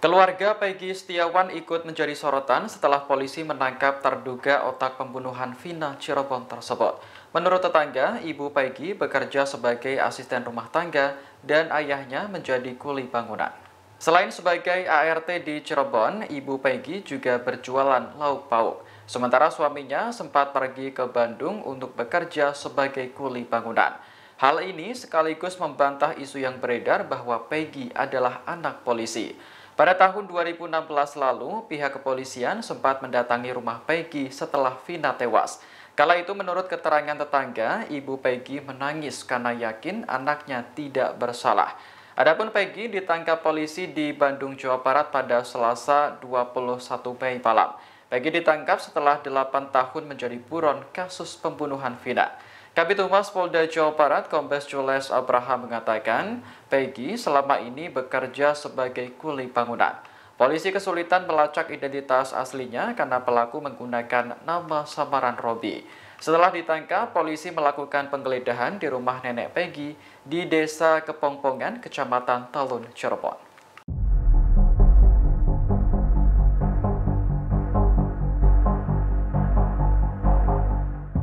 Keluarga Peggy Setiawan ikut menjadi sorotan setelah polisi menangkap terduga otak pembunuhan Vina Cirebon tersebut. Menurut tetangga, ibu Peggy bekerja sebagai asisten rumah tangga dan ayahnya menjadi kuli bangunan. Selain sebagai ART di Cirebon, ibu Peggy juga berjualan lauk pauk. Sementara suaminya sempat pergi ke Bandung untuk bekerja sebagai kuli bangunan. Hal ini sekaligus membantah isu yang beredar bahwa Peggy adalah anak polisi. Pada tahun 2016 lalu, pihak kepolisian sempat mendatangi rumah Peggy setelah Vina tewas. Kala itu menurut keterangan tetangga, ibu Peggy menangis karena yakin anaknya tidak bersalah. Adapun Peggy ditangkap polisi di Bandung, Jawa Barat pada Selasa 21 Mei malam. Peggy ditangkap setelah 8 tahun menjadi buron kasus pembunuhan Vina. Kabid Humas Polda Jawa Barat, Kombes Jules Abraham mengatakan, Peggy selama ini bekerja sebagai kuli bangunan. Polisi kesulitan melacak identitas aslinya karena pelaku menggunakan nama samaran Robi. Setelah ditangkap, polisi melakukan penggeledahan di rumah nenek Peggy di Desa Kepongpongan, Kecamatan Talun, Cirebon.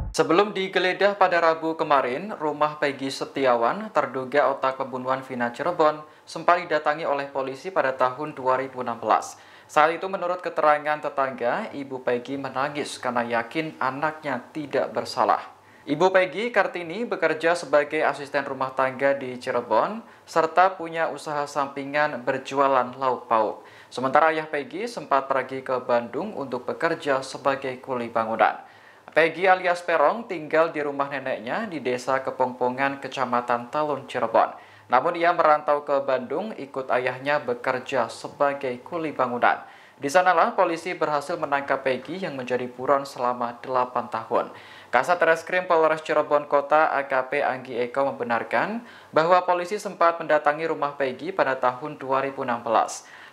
Sebelum digeledah pada Rabu kemarin, rumah Peggy Setiawan, terduga otak pembunuhan Vina Cirebon, sempat didatangi oleh polisi pada tahun 2016. Saat itu menurut keterangan tetangga, ibu Peggy menangis karena yakin anaknya tidak bersalah. Ibu Peggy Kartini bekerja sebagai asisten rumah tangga di Cirebon, serta punya usaha sampingan berjualan lauk pauk. Sementara ayah Peggy sempat pergi ke Bandung untuk bekerja sebagai kuli bangunan. Peggy alias Perong tinggal di rumah neneknya di Desa Kepongpongan, Kecamatan Talun, Cirebon. Namun ia merantau ke Bandung ikut ayahnya bekerja sebagai kuli bangunan. Di sanalah polisi berhasil menangkap Peggy yang menjadi buron selama 8 tahun. Kasat Reskrim Polres Cirebon Kota AKP Anggi Eko membenarkan bahwa polisi sempat mendatangi rumah Peggy pada tahun 2016.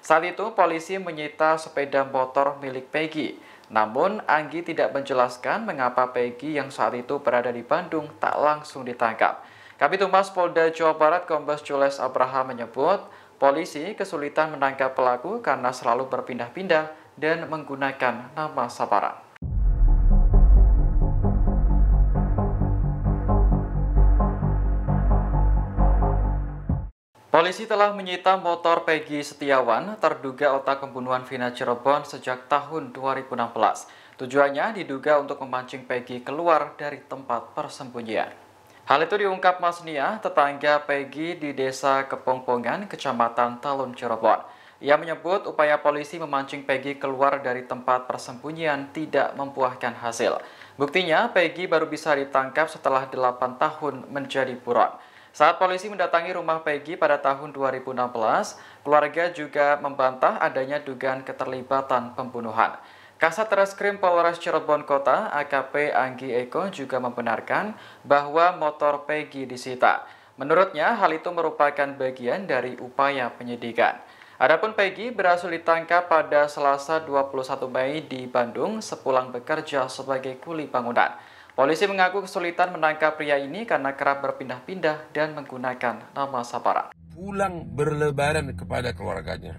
Saat itu polisi menyita sepeda motor milik Peggy. Namun, Anggi tidak menjelaskan mengapa Peggy yang saat itu berada di Bandung tak langsung ditangkap. Kabid Humas Polda Jawa Barat Kombes Jules Abraham menyebut, polisi kesulitan menangkap pelaku karena selalu berpindah-pindah dan menggunakan nama samaran. Polisi telah menyita motor Peggy Setiawan, terduga otak pembunuhan Vina Cirebon sejak tahun 2016. Tujuannya diduga untuk memancing Peggy keluar dari tempat persembunyian. Hal itu diungkap Mas Nia, tetangga Peggy di Desa Kepongpongan, Kecamatan Talun, Cirebon. Ia menyebut upaya polisi memancing Peggy keluar dari tempat persembunyian tidak membuahkan hasil. Buktinya, Peggy baru bisa ditangkap setelah 8 tahun menjadi buron. Saat polisi mendatangi rumah Peggy pada tahun 2016, keluarga juga membantah adanya dugaan keterlibatan pembunuhan. Kasat Reskrim Polres Cirebon Kota AKP Anggi Eko juga membenarkan bahwa motor Peggy disita. Menurutnya, hal itu merupakan bagian dari upaya penyidikan. Adapun Peggy berhasil ditangkap pada Selasa 21 Mei di Bandung sepulang bekerja sebagai kuli bangunan. Polisi mengaku kesulitan menangkap pria ini karena kerap berpindah-pindah dan menggunakan nama samaran. Pulang berlebaran kepada keluarganya.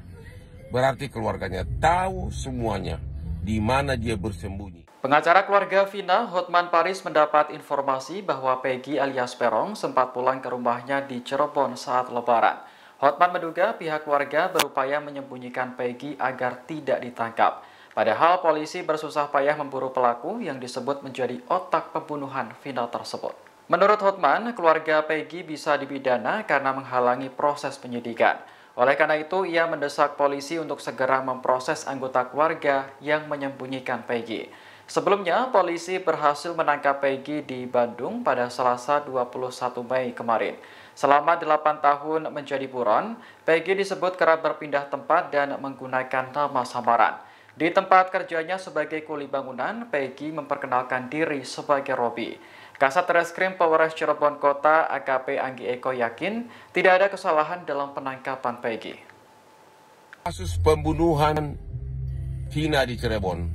Berarti keluarganya tahu semuanya di mana dia bersembunyi. Pengacara keluarga Vina, Hotman Paris, mendapat informasi bahwa Peggy alias Perong sempat pulang ke rumahnya di Cirebon saat Lebaran. Hotman menduga pihak keluarga berupaya menyembunyikan Peggy agar tidak ditangkap. Padahal polisi bersusah payah memburu pelaku yang disebut menjadi otak pembunuhan Vina tersebut. Menurut Hotman, keluarga Peggy bisa dipidana karena menghalangi proses penyidikan. Oleh karena itu, ia mendesak polisi untuk segera memproses anggota keluarga yang menyembunyikan Peggy. Sebelumnya, polisi berhasil menangkap Peggy di Bandung pada Selasa 21 Mei kemarin. Selama 8 tahun menjadi buron, Peggy disebut kerap berpindah tempat dan menggunakan nama samaran. Di tempat kerjanya sebagai kuli bangunan, Peggy memperkenalkan diri sebagai Robi. Kasat Reskrim Polres Cirebon Kota AKP Anggi Eko yakin tidak ada kesalahan dalam penangkapan Peggy. Kasus pembunuhan Vina di Cirebon,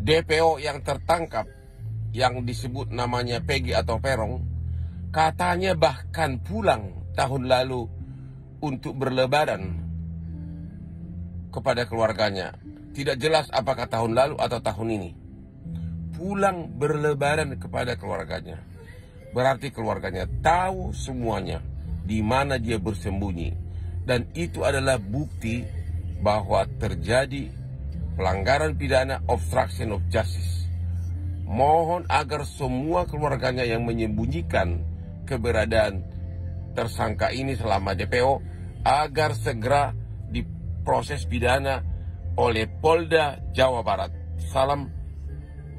DPO yang tertangkap yang disebut namanya Peggy atau Perong, katanya bahkan pulang tahun lalu untuk berlebaran kepada keluarganya. Tidak jelas apakah tahun lalu atau tahun ini. Pulang berlebaran kepada keluarganya. Berarti keluarganya tahu semuanya di mana dia bersembunyi. Dan itu adalah bukti bahwa terjadi pelanggaran pidana obstruction of justice. Mohon agar semua keluarganya yang menyembunyikan keberadaan tersangka ini selama DPO agar segera diproses pidana oleh Polda Jawa Barat. Salam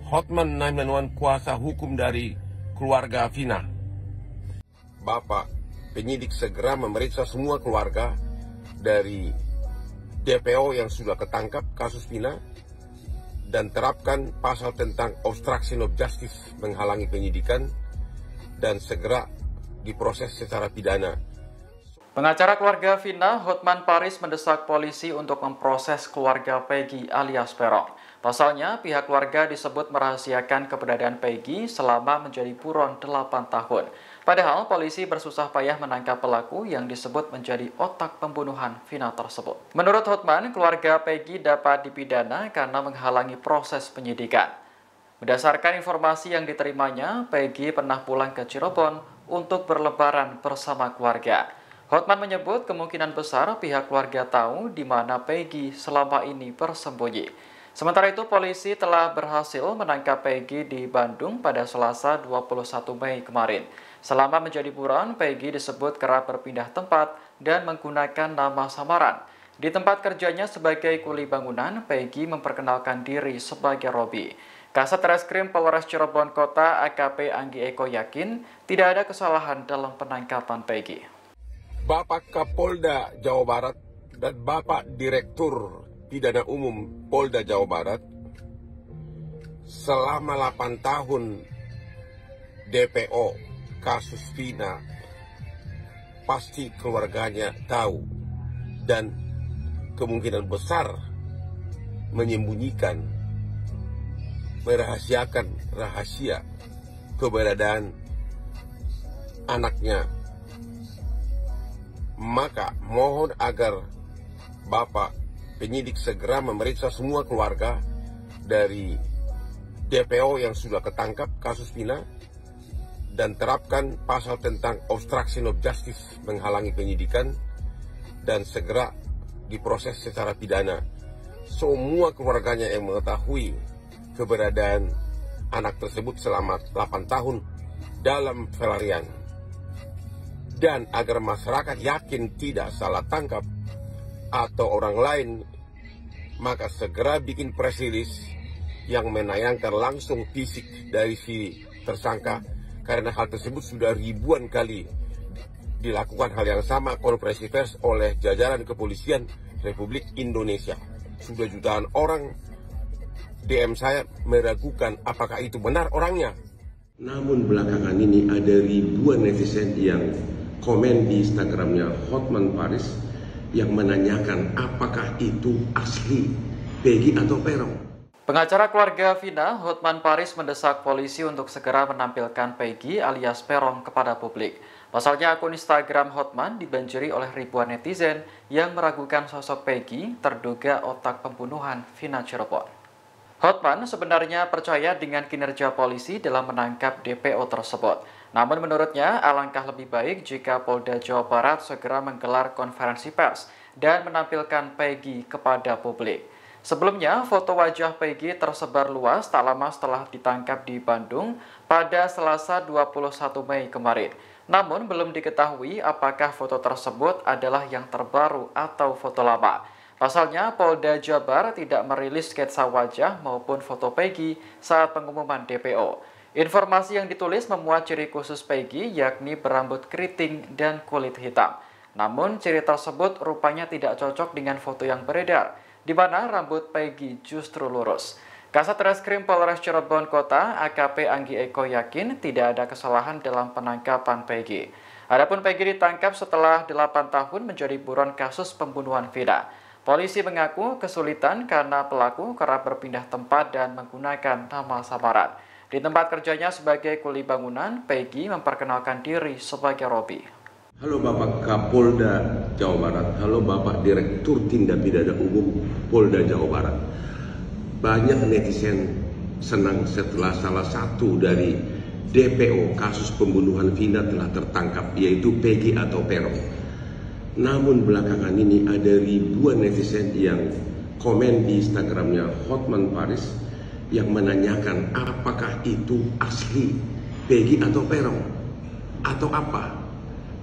Hotman 911, kuasa hukum dari keluarga Vina. Bapak penyidik segera memeriksa semua keluarga dari DPO yang sudah ketangkap kasus Vina dan terapkan pasal tentang obstruction of justice, menghalangi penyidikan, dan segera diproses secara pidana. Pengacara keluarga Vina, Hotman Paris, mendesak polisi untuk memproses keluarga Peggy alias Peron. Pasalnya, pihak keluarga disebut merahasiakan keberadaan Peggy selama menjadi buron 8 tahun. Padahal polisi bersusah payah menangkap pelaku yang disebut menjadi otak pembunuhan Vina tersebut. Menurut Hotman, keluarga Peggy dapat dipidana karena menghalangi proses penyidikan. Berdasarkan informasi yang diterimanya, Peggy pernah pulang ke Cirebon untuk berlebaran bersama keluarga. Hotman menyebut kemungkinan besar pihak keluarga tahu di mana Peggy selama ini bersembunyi. Sementara itu, polisi telah berhasil menangkap Peggy di Bandung pada Selasa 21 Mei kemarin. Selama menjadi buron, Peggy disebut kerap berpindah tempat dan menggunakan nama samaran. Di tempat kerjanya sebagai kuli bangunan, Peggy memperkenalkan diri sebagai Robi. Kasat Reskrim Polres Cirebon Kota AKP Anggi Eko yakin tidak ada kesalahan dalam penangkapan Peggy. Bapak Kapolda Jawa Barat dan Bapak Direktur Pidana Umum Polda Jawa Barat selama 8 tahun DPO kasus Vina pasti keluarganya tahu dan kemungkinan besar menyembunyikan, merahasiakan rahasia keberadaan anaknya. Maka mohon agar Bapak penyidik segera memeriksa semua keluarga dari DPO yang sudah ketangkap kasus Vina dan terapkan pasal tentang obstruction of justice, menghalangi penyidikan, dan segera diproses secara pidana. Semua keluarganya yang mengetahui keberadaan anak tersebut selama 8 tahun dalam pelarian. Dan agar masyarakat yakin tidak salah tangkap atau orang lain, maka segera bikin press release yang menayangkan langsung fisik dari si tersangka, karena hal tersebut sudah ribuan kali dilakukan hal yang sama, konferensi pers oleh jajaran kepolisian Republik Indonesia. Sudah jutaan orang DM saya meragukan apakah itu benar orangnya. Namun belakangan ini ada ribuan netizen yang komen di Instagramnya Hotman Paris yang menanyakan apakah itu asli Peggy atau Peron. Pengacara keluarga Vina, Hotman Paris, mendesak polisi untuk segera menampilkan Peggy alias Peron kepada publik. Pasalnya akun Instagram Hotman dibanjiri oleh ribuan netizen yang meragukan sosok Peggy, terduga otak pembunuhan Vina Cirebon. Hotman sebenarnya percaya dengan kinerja polisi dalam menangkap DPO tersebut. Namun menurutnya alangkah lebih baik jika Polda Jawa Barat segera menggelar konferensi pers dan menampilkan Peggy kepada publik. Sebelumnya, foto wajah Peggy tersebar luas tak lama setelah ditangkap di Bandung pada Selasa 21 Mei kemarin. Namun belum diketahui apakah foto tersebut adalah yang terbaru atau foto lama. Pasalnya, Polda Jabar tidak merilis sketsa wajah maupun foto Peggy saat pengumuman DPO. Informasi yang ditulis memuat ciri khusus Peggy, yakni berambut keriting dan kulit hitam. Namun, ciri tersebut rupanya tidak cocok dengan foto yang beredar, di mana rambut Peggy justru lurus. Kasat Reskrim Polres Cirebon Kota, AKP Anggi Eko yakin tidak ada kesalahan dalam penangkapan Peggy. Adapun Peggy ditangkap setelah 8 tahun menjadi buron kasus pembunuhan Vina. Polisi mengaku kesulitan karena pelaku kerap berpindah tempat dan menggunakan nama samaran. Di tempat kerjanya sebagai kuli bangunan, Peggy memperkenalkan diri sebagai Robi. Halo Bapak Kapolda Jawa Barat, halo Bapak Direktur Tindak Pidana Umum Polda Jawa Barat. Banyak netizen senang setelah salah satu dari DPO kasus pembunuhan Vina telah tertangkap, yaitu Peggy atau Peron. Namun belakangan ini ada ribuan netizen yang komen di Instagramnya Hotman Paris yang menanyakan apakah itu asli Peggy atau Peron atau apa.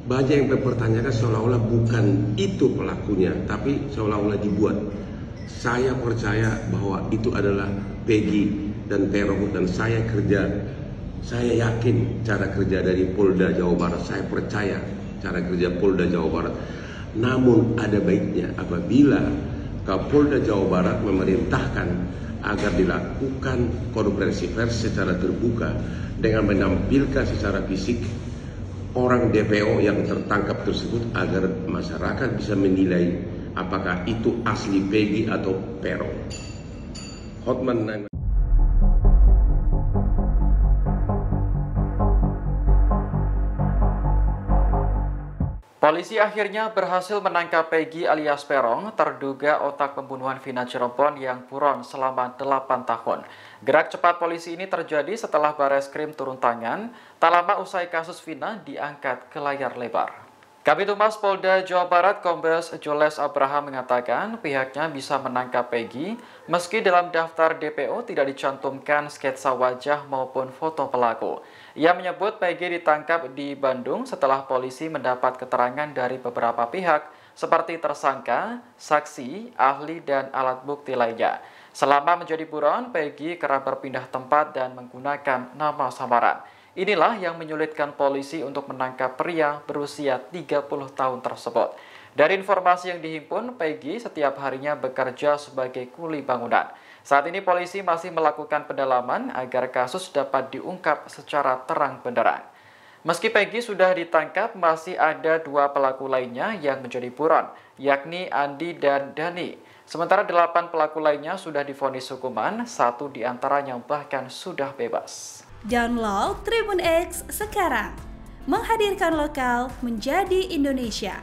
Banyak yang mempertanyakan seolah-olah bukan itu pelakunya, tapi seolah-olah dibuat. Saya percaya bahwa itu adalah Peggy dan Peron, dan saya yakin cara kerja dari Polda Jawa Barat. Saya percaya cara kerja Polda Jawa Barat. Namun ada baiknya apabila Kapolda Jawa Barat memerintahkan agar dilakukan konferensi pers secara terbuka dengan menampilkan secara fisik orang DPO yang tertangkap tersebut agar masyarakat bisa menilai apakah itu asli Peggy atau Peron. Hotman. Polisi akhirnya berhasil menangkap Peggy alias Peron, terduga otak pembunuhan Vina Cirebon yang buron selama 8 tahun. Gerak cepat polisi ini terjadi setelah Bareskrim turun tangan, tak lama usai kasus Vina diangkat ke layar lebar. Kabid Humas Polda Jawa Barat Kombes Joles Abraham mengatakan pihaknya bisa menangkap Peggy meski dalam daftar DPO tidak dicantumkan sketsa wajah maupun foto pelaku. Ia menyebut Peggy ditangkap di Bandung setelah polisi mendapat keterangan dari beberapa pihak seperti tersangka, saksi, ahli, dan alat bukti lainnya. Selama menjadi buron, Peggy kerap berpindah tempat dan menggunakan nama samaran. Inilah yang menyulitkan polisi untuk menangkap pria berusia 30 tahun tersebut. Dari informasi yang dihimpun, Peggy setiap harinya bekerja sebagai kuli bangunan. Saat ini polisi masih melakukan pendalaman agar kasus dapat diungkap secara terang benderang. Meski Peggy sudah ditangkap, masih ada 2 pelaku lainnya yang menjadi buron, yakni Andi dan Dani. Sementara 8 pelaku lainnya sudah divonis hukuman, 1 diantaranya bahkan sudah bebas. Download Tribun X sekarang, menghadirkan lokal menjadi Indonesia.